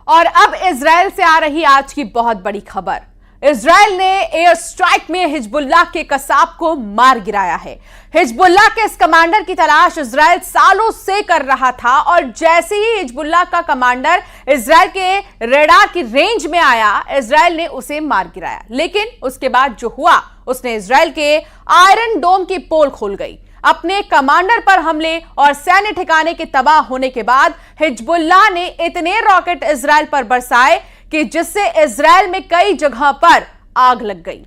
और अब इजराइल से आ रही आज की बहुत बड़ी खबर। इजराइल ने एयर स्ट्राइक में हिजबुल्लाह के कसाब को मार गिराया है। हिजबुल्लाह के इस कमांडर की तलाश इजराइल सालों से कर रहा था और जैसे ही हिजबुल्लाह का कमांडर इजराइल के रडार की रेंज में आया, इजराइल ने उसे मार गिराया। लेकिन उसके बाद जो हुआ, उसने इजराइल के आयरन डोम की पोल खोल गई। अपने कमांडर पर हमले और सैन्य ठिकाने के तबाह होने के बाद हिजबुल्लाह ने इतने रॉकेट इजराइल पर बरसाए कि जिससे इजराइल में कई जगह पर आग लग गई।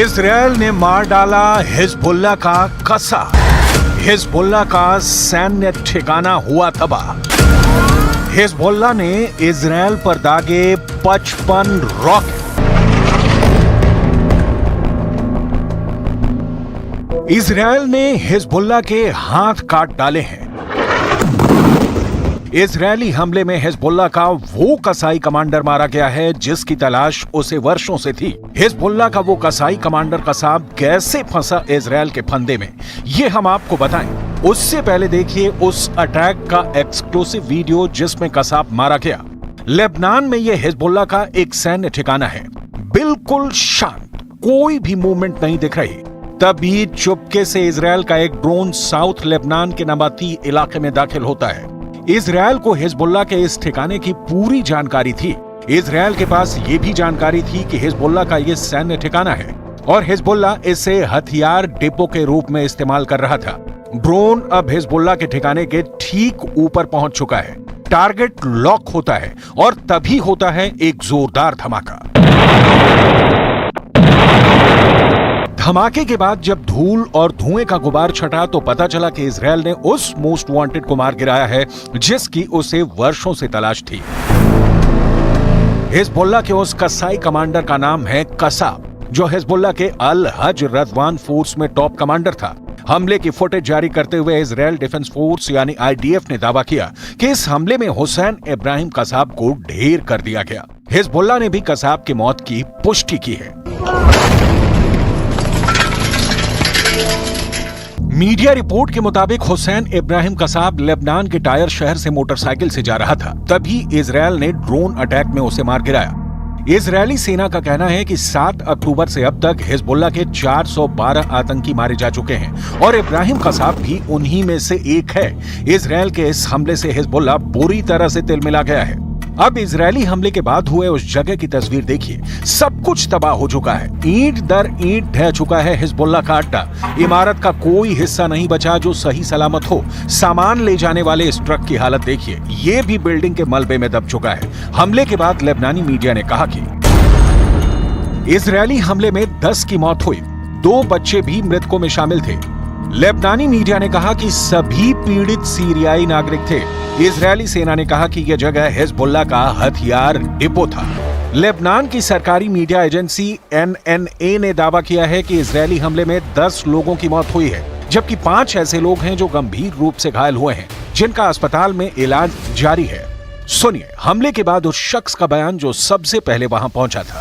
इजराइल ने मार डाला हिजबुल्लाह का कसा। हिजबुल्लाह का सैन्य ठिकाना हुआ तबाह। हिजबुल्लाह ने इजराइल पर दागे 55 रॉकेट। इजराइल ने हिजबुल्लाह के हाथ काट डाले हैं। इजरायली हमले में हिजबुल्लाह का वो कसाई कमांडर मारा गया है जिसकी तलाश उसे वर्षों से थी। हिजबुल्लाह का वो कसाई कमांडर कसाब कैसे फंसा इजराइल के फंदे में, ये हम आपको बताएं। उससे पहले देखिए उस अटैक का एक्सक्लूसिव वीडियो जिसमें कसाब मारा गया। लेबनान में यह हिजबुल्लाह का एक सैन्य ठिकाना है, बिल्कुल शांत, कोई भी मूवमेंट नहीं दिख रही। तभी चुपके से इजराइल का एक ड्रोन साउथ लेबनान के नबाती इलाके में दाखिल होता है। इजराइल को हिजबुल्लाह के इस ठिकाने की पूरी जानकारी थी। इजराइल के पास ये भी जानकारी थी कि हिजबुल्लाह का ये सैन्य ठिकाना है और हिजबुल्लाह इसे हथियार डिपो के रूप में इस्तेमाल कर रहा था। ड्रोन अब हिजबुल्लाह के ठिकाने के ठीक ऊपर पहुंच चुका है। टारगेट लॉक होता है और तभी होता है एक जोरदार धमाका। धमाके के बाद जब धूल और धुएं का गुबार छटा तो पता चला कि इजराइल ने उस मोस्ट वांटेड को मार गिराया है जिसकी उसे वर्षों से तलाश थी। हिजबुल्लाह के उस कसाई कमांडर का नाम है कसाब, जो हिजबुल्लाह के अल हज रज़वान फोर्स में टॉप कमांडर था। हमले की फुटेज जारी करते हुए इजराइल डिफेंस फोर्स यानी आईडीएफ ने दावा किया कि इस हमले में हुसैन इब्राहिम कसाब को ढेर कर दिया गया। हिजबुल्लाह ने भी कसाब की मौत की पुष्टि की है। मीडिया रिपोर्ट के मुताबिक हुसैन इब्राहिम कसाब लेबनान के टायर शहर से मोटरसाइकिल से जा रहा था, तभी इजराइल ने ड्रोन अटैक में उसे मार गिराया। इजरायली सेना का कहना है कि 7 अक्टूबर से अब तक हिजबुल्लाह के 412 आतंकी मारे जा चुके हैं और इब्राहिम कसाब भी उन्हीं में से एक है। इजराइल के इस हमले से हिजबुल्लाह बुरी तरह से तिलमिला गया है। अब इजरायली हमले के बाद हुए उस जगह की तस्वीर देखिए, सब कुछ तबाह हो चुका है। ईंट दर ईंट ढह चुका है हिजबुल्लाह का अड्डा। इमारत का कोई हिस्सा नहीं बचा जो सही सलामत हो। सामान ले जाने वाले इस ट्रक की हालत देखिए, ये भी बिल्डिंग के मलबे में दब चुका है। हमले के बाद लेबनानी मीडिया ने कहा कि इजरायली हमले में 10 की मौत हुई, 2 बच्चे भी मृतकों में शामिल थे। लेबनानी मीडिया ने कहा कि सभी पीड़ित सीरियाई नागरिक थे। इजरायली सेना ने कहा कि यह जगह हिजबुल्लाह का हथियार डिपो था। लेबनान की सरकारी मीडिया एजेंसी एनएनए ने दावा किया है कि इजरायली हमले में 10 लोगों की मौत हुई है, जबकि 5 ऐसे लोग हैं जो गंभीर रूप से घायल हुए हैं, जिनका अस्पताल में इलाज जारी है। सुनिए हमले के बाद उस शख्स का बयान जो सबसे पहले वहां पहुंचा था।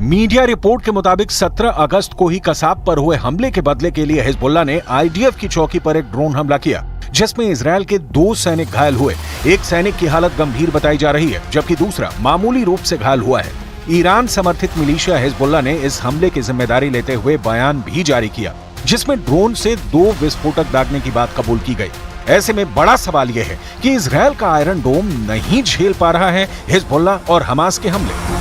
मीडिया रिपोर्ट के मुताबिक 17 अगस्त को ही कसाब पर हुए हमले के बदले के लिए हिजबुल्लाह ने आईडीएफ की चौकी पर एक ड्रोन हमला किया, जिसमें इजराइल के 2 सैनिक घायल हुए। एक सैनिक की हालत गंभीर बताई जा रही है, जबकि दूसरा मामूली रूप से घायल हुआ है। ईरान समर्थित मिलिशिया हिजबुल्लाह ने इस हमले की जिम्मेदारी लेते हुए बयान भी जारी किया, जिसमें ड्रोन से 2 विस्फोटक दागने की बात कबूल की गई। ऐसे में बड़ा सवाल यह है कि इजराइल का आयरन डोम नहीं झेल पा रहा है हिजबुल्लाह और हमास के हमले।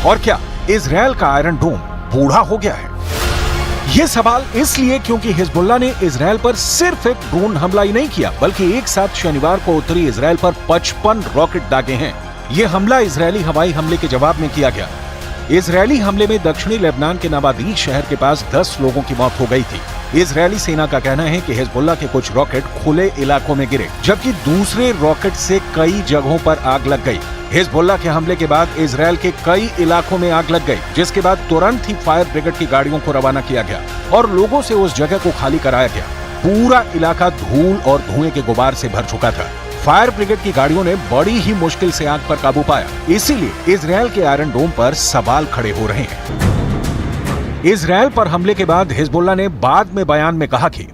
और क्या इजराइल का आयरन डोम बूढ़ा हो गया है? यह सवाल इसलिए क्योंकि हिजबुल्लाह ने इजराइल पर सिर्फ एक ड्रोन हमला ही नहीं किया, बल्कि एक साथ शनिवार को उत्तरी इजराइल पर 55 रॉकेट दागे हैं। यह हमला इजरायली हवाई हमले के जवाब में किया गया। इजरायली हमले में दक्षिणी लेबनान के नबादी शहर के पास 10 लोगों की मौत हो गई थी। इजरायली सेना का कहना है कि हिजबुल्लाह के कुछ रॉकेट खुले इलाकों में गिरे, जबकि दूसरे रॉकेट से कई जगहों पर आग लग गई। हिजबुल्लाह के हमले के बाद इजरायल के कई इलाकों में आग लग गई, जिसके बाद तुरंत ही फायर ब्रिगेड की गाड़ियों को रवाना किया गया और लोगों से उस जगह को खाली कराया गया। पूरा इलाका धूल और धुएं के गुबार से भर चुका था। फायर ब्रिगेड की गाड़ियों ने बड़ी ही मुश्किल से आग पर काबू पाया। इसीलिए इजरायल के आयरन डोम पर सवाल खड़े हो रहे हैं। इजरायल पर हमले के बाद हिजबुल्लाह ने बाद में बयान में कहा कि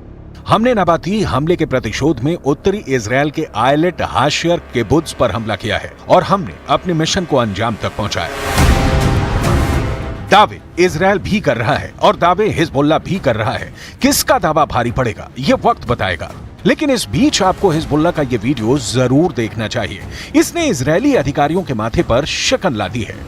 हमने नबाती हमले के प्रतिशोध में उत्तरी इजरायल के आयलेट हाशियर किबुत्ज पर हमला किया है और हमने अपने मिशन को अंजाम तक पहुंचाया। दावे इजरायल भी कर रहा है और दावे हिजबुल्लाह भी कर रहा है। किसका दावा भारी पड़ेगा ये वक्त बताएगा। लेकिन इस बीच आपको हिजबुल्लाह का ये वीडियो जरूर देखना चाहिए। इसने इजरायली अधिकारियों के माथे पर शिकन ला दी है।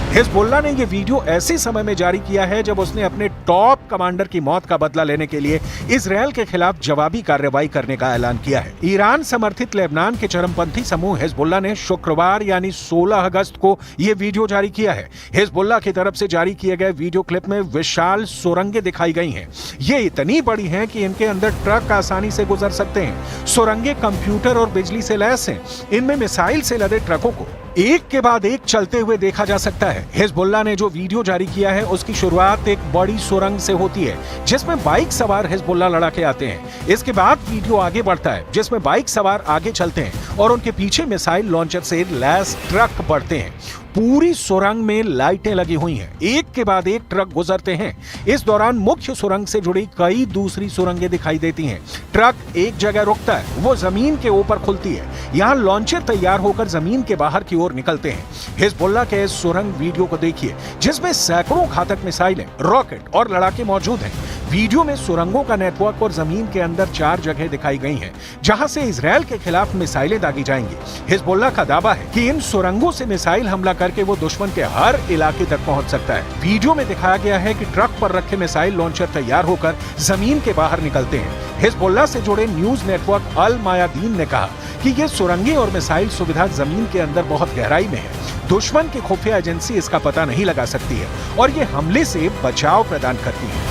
हिजबुल्लाह ने यह वीडियो ऐसे समय में जारी किया है जब उसने अपने टॉप कमांडर की मौत का बदला लेने के लिए इजरायल के खिलाफ जवाबी कार्रवाई करने का ऐलान किया है। ईरान समर्थित लेबनान के चरमपंथी समूह हिजबुल्लाह ने शुक्रवार यानी 16 अगस्त को यह वीडियो जारी किया है। हिजबुल्लाह की तरफ से जारी किए गए वीडियो क्लिप में विशाल सुरंगें दिखाई गई हैं। ये इतनी बड़ी हैं कि इनके अंदर ट्रक आसानी से गुजर सकते हैं। सुरंगें कंप्यूटर और बिजली से लैस हैं। इनमें मिसाइल से लदे ट्रकों को एक के बाद एक चलते हुए देखा जा सकता है। हिजबुल्लाह ने जो वीडियो जारी किया है उसकी शुरुआत एक बड़ी सुरंग से होती है जिसमें बाइक सवार हिजबुल्लाह लड़ाके आते हैं। इसके बाद वीडियो आगे बढ़ता है जिसमें बाइक सवार आगे चलते हैं और उनके पीछे मिसाइल लॉन्चर से लैस ट्रक बढ़ते हैं। पूरी सुरंग में लाइटें लगी हुई हैं। एक के बाद एक ट्रक गुजरते हैं। इस दौरान मुख्य सुरंग से जुड़ी कई दूसरी सुरंगें दिखाई देती हैं। ट्रक एक जगह रुकता है, वो जमीन के ऊपर खुलती है। यहाँ लॉन्चर तैयार होकर जमीन के बाहर की ओर निकलते हैं। हिजबुल्लाह के इस सुरंग वीडियो को देखिए जिसमें सैकड़ों घातक मिसाइलें, रॉकेट और लड़ाके मौजूद हैं। वीडियो में सुरंगों का नेटवर्क और जमीन के अंदर 4 जगह दिखाई गई हैं जहां से इजरायल के खिलाफ मिसाइलें दागी जाएंगी। हिजबुल्लाह का दावा है कि इन सुरंगों से मिसाइल हमला करके वो दुश्मन के हर इलाके तक पहुंच सकता है। वीडियो में दिखाया गया है कि ट्रक पर रखे मिसाइल लॉन्चर तैयार होकर जमीन के बाहर निकलते हैं। हिजबुल्लाह से जुड़े न्यूज नेटवर्क अल मायादीन ने कहा कि ये सुरंगें और मिसाइल सुविधा जमीन के अंदर बहुत गहराई में है। दुश्मन की खुफिया एजेंसी इसका पता नहीं लगा सकती है और ये हमले से बचाव प्रदान करती है।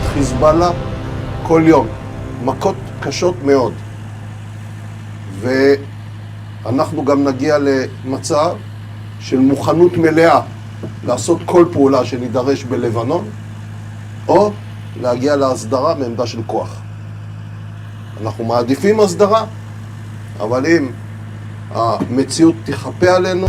חיזבאללה כל יום, מכות קשות מאוד. ואנחנו גם נגיע למצב של מוכנות מלאה לעשות כל פעולה שנידרש בלבנון, או להגיע להסדרה מעמדה של כוח. אנחנו מעדיפים הסדרה, אבל אם המציאות תחפה עלינו,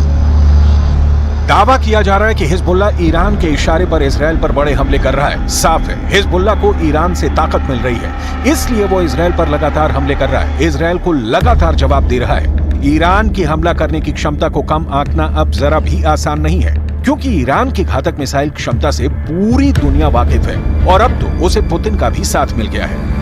दावा किया जा रहा है कि हिजबुल्लाह ईरान के इशारे पर इजरायल पर बड़े हमले कर रहा है। साफ है हिजबुल्लाह को ईरान से ताकत मिल रही है, इसलिए वो इजरायल पर लगातार हमले कर रहा है, इजरायल को लगातार जवाब दे रहा है। ईरान की हमला करने की क्षमता को कम आंकना अब जरा भी आसान नहीं है, क्योंकि ईरान की घातक मिसाइल क्षमता से पूरी दुनिया वाकिफ है और अब तो उसे पुतिन का भी साथ मिल गया है।